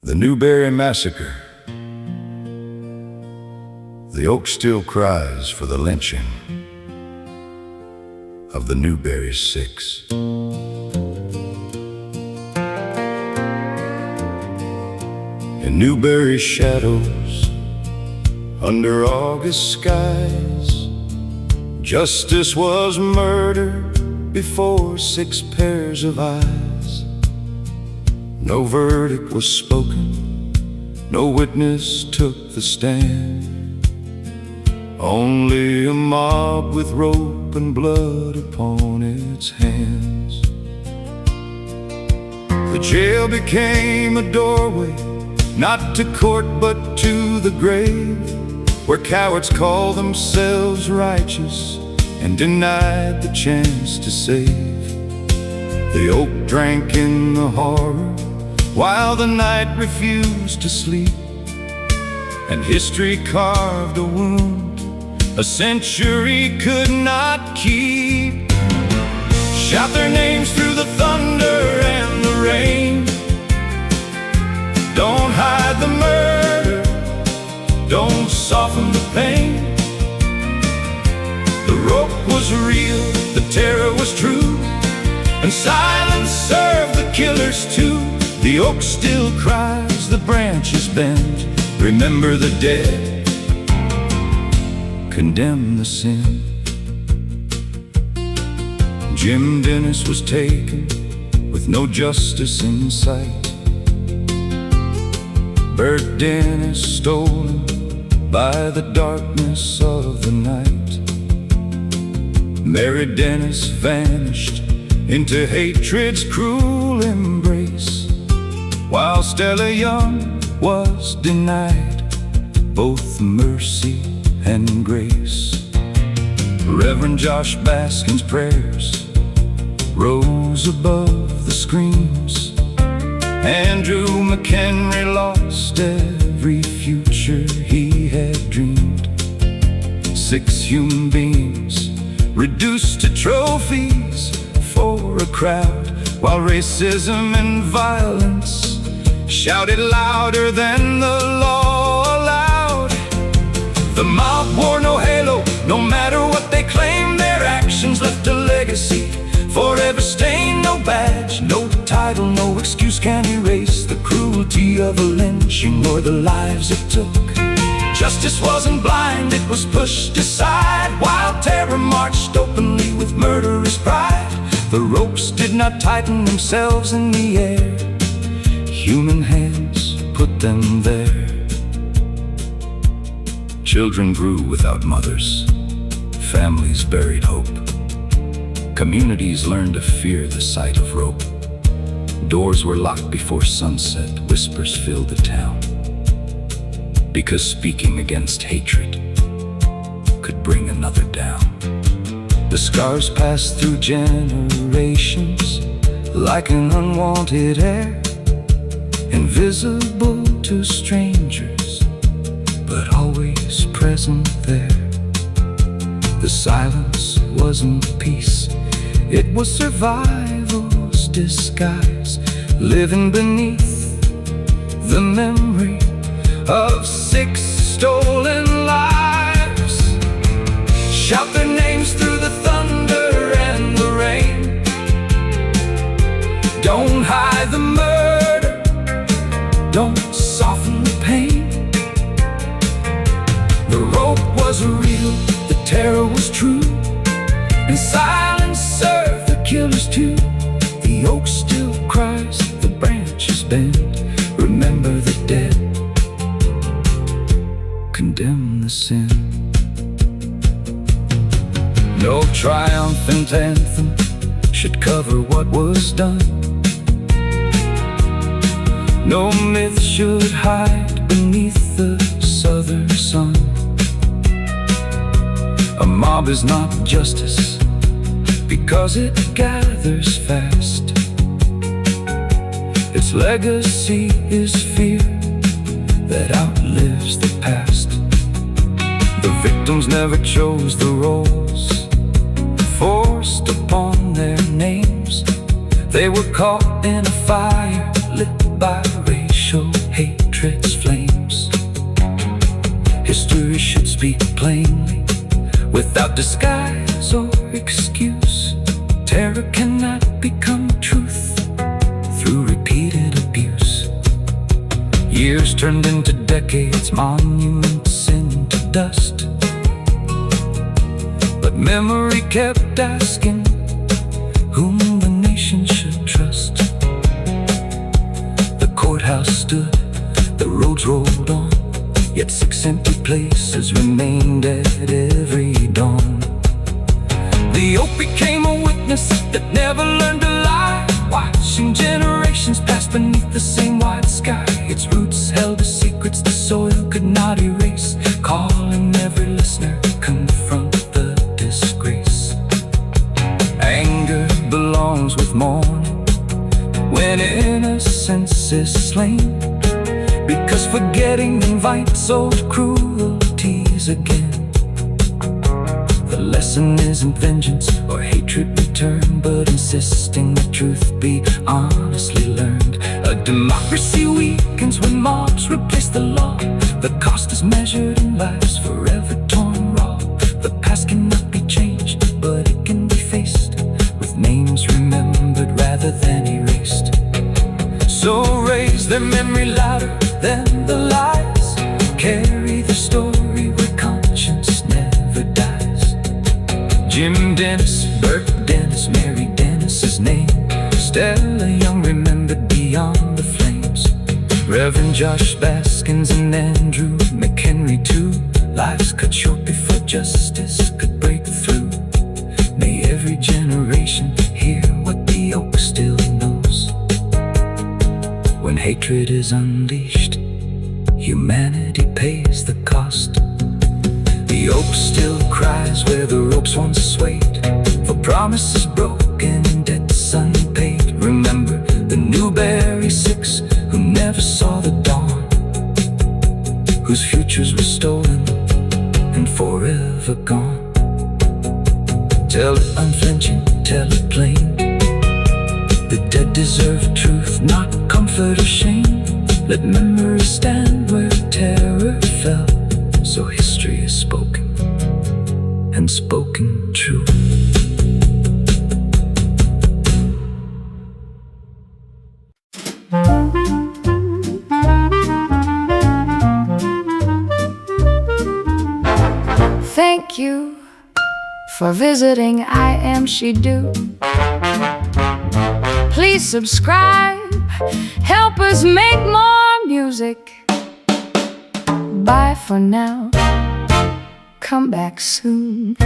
The Newberry Massacre. The Oak Still Cries for the lynching of the Newberry Six. In Newberry shadows, under August skies, justice was murder before 6 pairs of eyes. No verdict was spoken, no witness took the stand. Only a mob with rope and blood upon its hands. The jail became a doorway, not to court but to the grave, where cowards call themselves righteous and denied the chance to save. The oak drank in the horror while the night refused to sleep, and history carved a wound a century could not keep. Shout their names through the thunder and the rain. Don't hide the murder, don't soften the pain. The rope was real, the terror was true, and silence served the killers too. The oak still cries, the branches bend. Remember the dead, condemn the sin. Jim Dennis was taken with no justice in sight. Bert Dennis stolen by the darkness of the night. Mary Dennis vanished into hatred's cruel embrace, while Stella Young was denied both mercy and grace. Reverend Josh Baskin's prayers rose above the screams. Andrew McHenry lost every future he had dreamed. 6 human beings reduced to trophies for a crowd, while racism and violence shouted louder than the law allowed. The mob wore no halo, no matter what they claimed. Their actions left a legacy, forever stained. No badge, no title, no excuse can erase the cruelty of a lynching or the lives it took. Justice wasn't blind, it was pushed aside, while terror marched openly with murderous pride. The ropes did not tighten themselves in the air, human hands put them there. Children grew without mothers, families buried hope. Communities learned to fear the sight of rope. Doors were locked before sunset, whispers filled the town, because speaking against hatred could bring another down. The scars passed through generations like an unwanted heir, invisible to strangers, but always present there. The silence wasn't peace, it was survival's disguise, living beneath the memory of 6 stolen lives. Shout their names through the thunder and the rain. Don't hide the murder, don't soften the pain. The rope was real, the terror was true, and silence served the killers too. The oak still cries, the branches bend. Remember the dead, condemn the sin. No triumphant anthem should cover what was done. No myth should hide beneath the southern sun. A mob is not justice because it gathers fast. Its legacy is fear that outlives the past. The victims never chose the roles forced upon their names. They were caught in a fire lit by racial hate. disguise or excuse. Terror cannot become truth through repeated abuse. Years turned into decades, monuments into dust. But memory kept asking whom the nation should trust. The courthouse stood, the roads rolled on, yet 6 empty places remained at every dawn. The oak became a witness that never learned to lie, watching generations pass beneath the same wide sky. Its roots held the secrets the soil could not erase, calling every listener to confront the disgrace. Anger belongs with mourning when innocence is slain, because forgetting invites old cruelties again. The lesson isn't vengeance or hatred return, but insisting the truth be honestly learned. A democracy weakens when mobs replace the law. The cost is measured in lives forever torn raw. The past cannot be changed, but it can be faced with names remembered rather than erased. So raise their memory louder than the lies. Carry the story where conscience never dies. Jim Dennis, Bert Dennis, Mary Dennis's name. Stella Young remembered beyond the flames. Reverend Josh Baskins and Andrew McHenry too. Lives cut short before justice could break through. May every generation hear what the oak still knows. When hatred is unleashed, humanity pays the cost. The oak still cries where the ropes once swayed, for promises broken and debts unpaid. Remember the Newberry Six who never saw the dawn, whose futures were stolen and forever gone. Tell it unflinching, tell it plain. The dead deserve truth, not comfort or shame. Let memory stand where terror fell, so history is spoken, and spoken true. Thank you for visiting iamshedo. Please subscribe, help us make more music. Bye for now, come back soon.